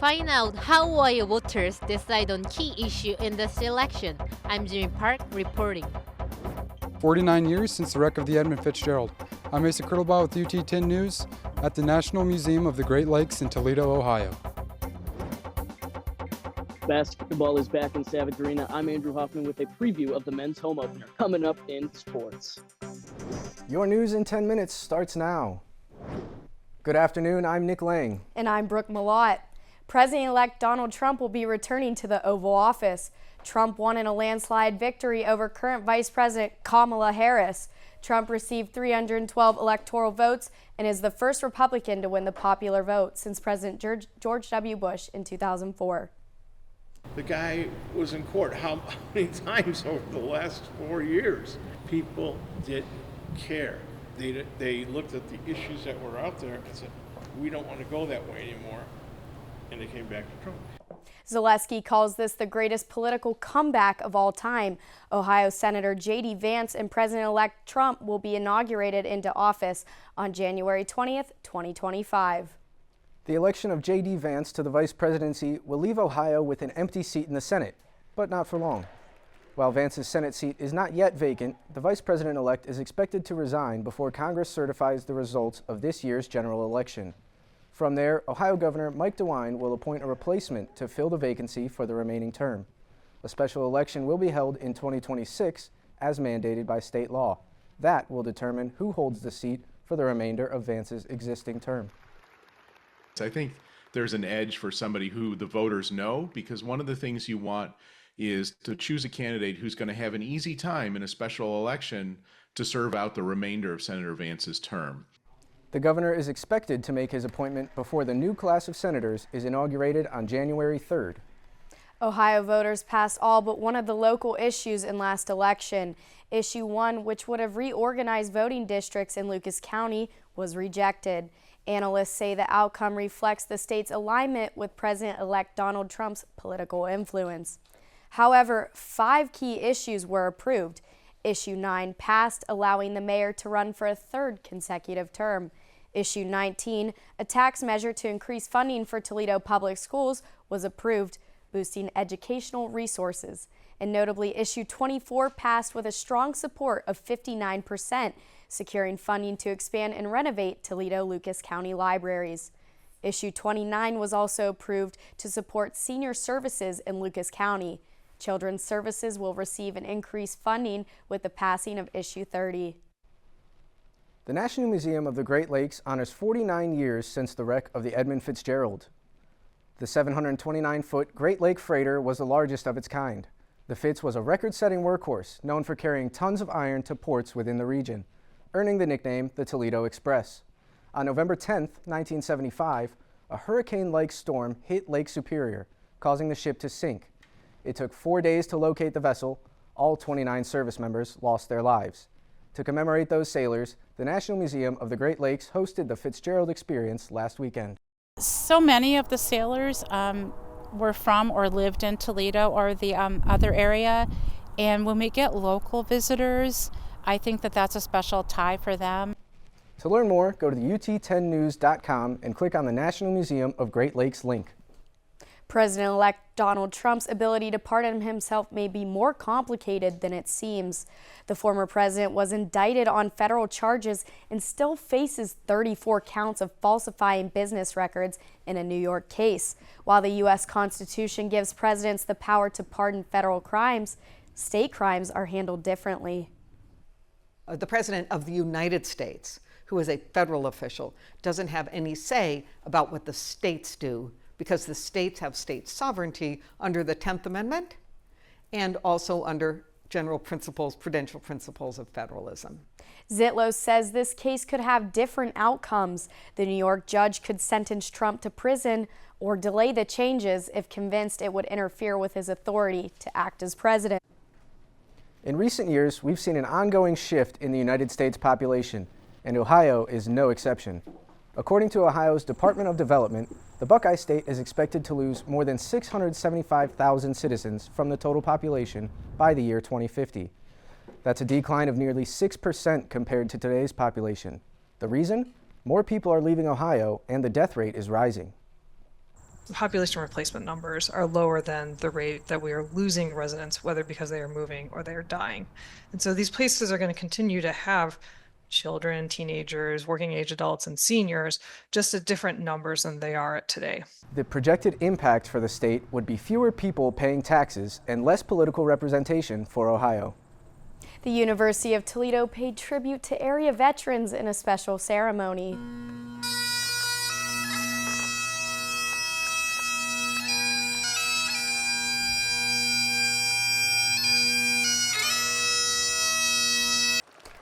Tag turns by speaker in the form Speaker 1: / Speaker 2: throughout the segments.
Speaker 1: Find out how Ohio voters decide on key issue in this election. I'm Jimmy Park reporting.
Speaker 2: 49 years since the wreck of the Edmund Fitzgerald. I'm Asa Kurtlebaugh with UT 10 News at the National Museum of the Great Lakes in Toledo, Ohio.
Speaker 3: Basketball is back in Savage Arena. I'm Andrew Hoffman with a preview of the men's home opener coming up in sports.
Speaker 4: Your news in 10 minutes starts now. Good afternoon, I'm Nick Lang.
Speaker 5: And I'm Brooke Malott. President-elect Donald Trump will be returning to the Oval Office. Trump won in a landslide victory over current Vice President Kamala Harris. Trump received 312 electoral votes and is the first Republican to win the popular vote since President George W. Bush in 2004.
Speaker 6: The guy was in court how many times over the last 4 years? People didn't care. They looked at the issues that were out there and said, we don't want to go that way anymore. And they came back to Trump.
Speaker 5: Zaleski calls this the greatest political comeback of all time. Ohio Senator J.D. Vance and President-elect Trump will be inaugurated into office on January 20th, 2025.
Speaker 4: The election of J.D. Vance to the vice presidency will leave Ohio with an empty seat in the Senate, but not for long. While Vance's Senate seat is not yet vacant, the vice president-elect is expected to resign before Congress certifies the results of this year's general election. From there, Ohio Governor Mike DeWine will appoint a replacement to fill the vacancy for the remaining term. A special election will be held in 2026 as mandated by state law. That will determine who holds the seat for the remainder of Vance's existing term.
Speaker 7: I think there's an edge for somebody who the voters know, because one of the things you want is to choose a candidate who's going to have an easy time in a special election to serve out the remainder of Senator Vance's term.
Speaker 4: The governor is expected to make his appointment before the new class of senators is inaugurated on January 3rd.
Speaker 5: Ohio voters passed all but one of the local issues in last election. Issue 1, which would have reorganized voting districts in Lucas County, was rejected. Analysts say the outcome reflects the state's alignment with President-elect Donald Trump's political influence. However, 5 key issues were approved. Issue 9 passed, allowing the mayor to run for a 3rd consecutive term. Issue 19, a tax measure to increase funding for Toledo public schools, was approved, boosting educational resources. And notably, Issue 24 passed with a strong support of 59%, securing funding to expand and renovate Toledo-Lucas County libraries. Issue 29 was also approved to support senior services in Lucas County. Children's Services will receive an increased funding with the passing of Issue 30.
Speaker 4: The National Museum of the Great Lakes honors 49 years since the wreck of the Edmund Fitzgerald. The 729-foot Great Lake freighter was the largest of its kind. The Fitz was a record-setting workhorse known for carrying tons of iron to ports within the region, earning the nickname the Toledo Express. On November 10, 1975, a hurricane-like storm hit Lake Superior, causing the ship to sink. It took 4 days to locate the vessel. All 29 service members lost their lives. To commemorate those sailors, the National Museum of the Great Lakes hosted the Fitzgerald Experience last weekend.
Speaker 8: So many of the sailors were from or lived in Toledo or the other area, and when we get local visitors, I think that that's a special tie for them.
Speaker 4: To learn more, go to the UT10news.com and click on the National Museum of Great Lakes link.
Speaker 5: President-elect Donald Trump's ability to pardon himself may be more complicated than it seems. The former president was indicted on federal charges and still faces 34 counts of falsifying business records in a New York case. While the U.S. Constitution gives presidents the power to pardon federal crimes, state crimes are handled differently.
Speaker 9: The President of the United States, who is a federal official, doesn't have any say about what the states do, because the states have state sovereignty under the 10th Amendment and also under general principles, prudential principles of federalism.
Speaker 5: Zitlow says this case could have different outcomes. The New York judge could sentence Trump to prison or delay the changes if convinced it would interfere with his authority to act as president.
Speaker 4: In recent years, we've seen an ongoing shift in the United States population, and Ohio is no exception. According to Ohio's Department of Development, the Buckeye State is expected to lose more than 675,000 citizens from the total population by the year 2050. That's a decline of nearly 6% compared to today's population. The reason? More people are leaving Ohio and the death rate is rising.
Speaker 10: population replacement numbers are lower than the rate that we are losing residents, whether because they are moving or they are dying. And so these places are going to continue to have children, teenagers, working age adults, and seniors, just at different numbers than they are at today.
Speaker 4: The projected impact for the state would be fewer people paying taxes and less political representation for Ohio.
Speaker 5: The University of Toledo paid tribute to area veterans in a special ceremony.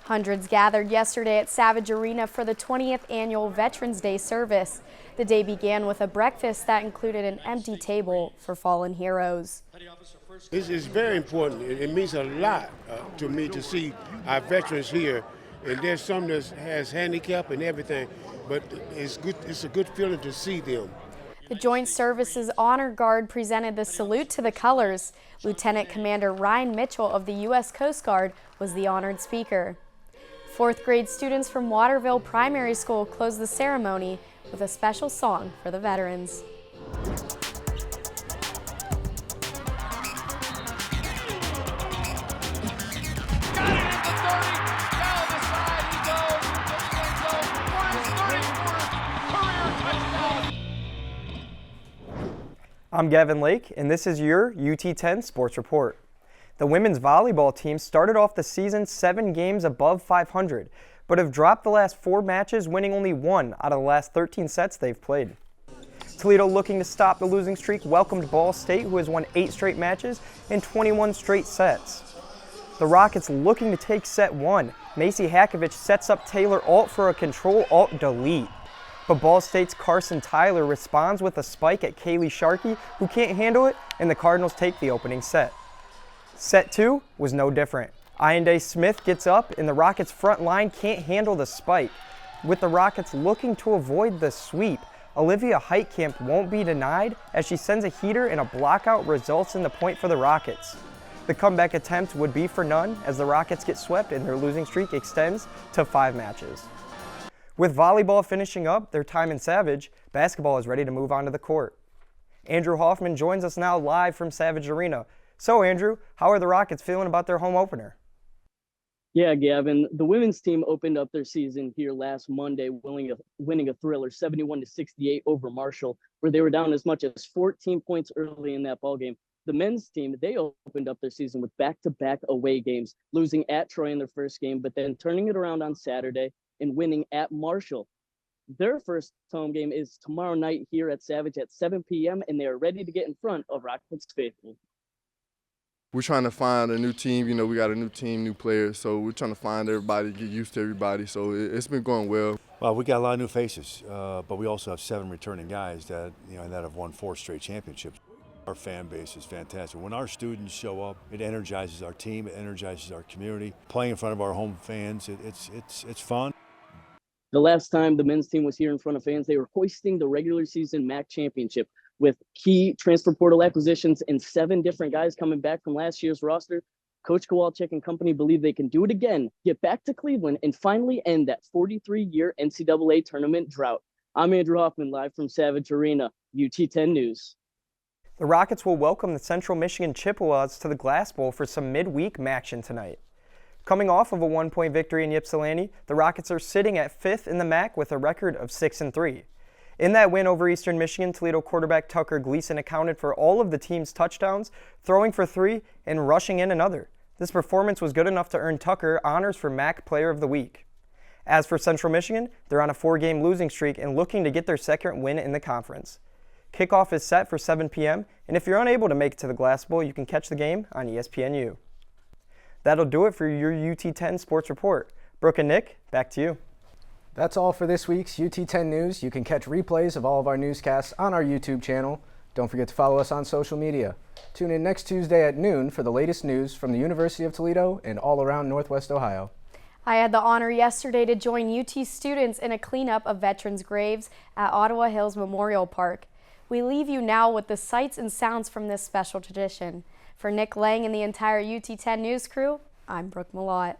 Speaker 5: Hundreds gathered yesterday at Savage Arena for the 20th annual Veterans Day service. The day began with a breakfast that included an empty table for fallen heroes.
Speaker 11: It's very important. It means a lot to me to see our veterans here. And there's some that has handicap and everything, but it's good. It's a good feeling to see them.
Speaker 5: The Joint Services Honor Guard presented the salute to the colors. Lieutenant Commander Ryan Mitchell of the U.S. Coast Guard was the honored speaker. Fourth grade students from Waterville Primary School closed the ceremony with a special song for the veterans.
Speaker 12: I'm Gavin Lake, and this is your UT10 Sports Report. The women's volleyball team started off the season 7 games above 500, but have dropped the last 4 matches, winning only 1 out of the last 13 sets they've played. Toledo, looking to stop the losing streak, welcomed Ball State, who has won 8 straight matches and 21 straight sets. The Rockets looking to take set 1. Macy Hakovich sets up Taylor Alt for a Control-Alt-Delete. But Ball State's Carson Tyler responds with a spike at Kaylee Sharkey, who can't handle it, and the Cardinals take the opening set. Set 2 was no different. Ianday Smith gets up, and the Rockets' front line can't handle the spike. With the Rockets looking to avoid the sweep, Olivia Heitkamp won't be denied as she sends a heater, and a blockout results in the point for the Rockets. The comeback attempt would be for none as the Rockets get swept and their losing streak extends to 5 matches. With volleyball finishing up their time in Savage, basketball is ready to move on to the court. Andrew Hoffman joins us now live from Savage Arena. So, Andrew, how are the Rockets feeling about their home opener?
Speaker 3: Yeah, Gavin, the women's team opened up their season here last Monday, winning a thriller 71-68 over Marshall, where they were down as much as 14 points early in that ballgame. The men's team, they opened up their season with back-to-back away games, losing at Troy in their first game, but then turning it around on Saturday and winning at Marshall. Their first home game is tomorrow night here at Savage at 7 p.m., and they are ready to get in front of Rockets faithful.
Speaker 13: We're trying to find a new team. You know, we got a new team, new players, so we're trying to find everybody, get used to everybody. So it's been going well.
Speaker 14: Well, we got a lot of new faces, but we also have 7 returning guys that have won 4 straight championships. Our fan base is fantastic. When our students show up, it energizes our team, it energizes our community. Playing in front of our home fans, it's fun.
Speaker 3: The last time the men's team was here in front of fans, they were hoisting the regular season MAC championship with key transfer portal acquisitions and 7 different guys coming back from last year's roster. Coach Kowalczyk and company believe they can do it again, get back to Cleveland, and finally end that 43-year NCAA tournament drought. I'm Andrew Hoffman, live from Savage Arena, UT10 News.
Speaker 12: The Rockets will welcome the Central Michigan Chippewas to the Glass Bowl for some midweek action tonight. Coming off of a 1-point victory in Ypsilanti, the Rockets are sitting at 5th in the MAC with a record of 6-3. In that win over Eastern Michigan, Toledo quarterback Tucker Gleason accounted for all of the team's touchdowns, throwing for 3 and rushing in another. This performance was good enough to earn Tucker honors for MAC Player of the Week. As for Central Michigan, they're on a 4-game losing streak and looking to get their second win in the conference. Kickoff is set for 7 p.m., and if you're unable to make it to the Glass Bowl, you can catch the game on ESPNU. That'll do it for your UT10 Sports Report. Brooke and Nick, back to you.
Speaker 4: That's all for this week's UT10 News. You can catch replays of all of our newscasts on our YouTube channel. Don't forget to follow us on social media. Tune in next Tuesday at noon for the latest news from the University of Toledo and all around Northwest Ohio.
Speaker 5: I had the honor yesterday to join UT students in a cleanup of veterans' graves at Ottawa Hills Memorial Park. We leave you now with the sights and sounds from this special tradition. For Nick Lang and the entire UT10 News crew, I'm Brooke Malott.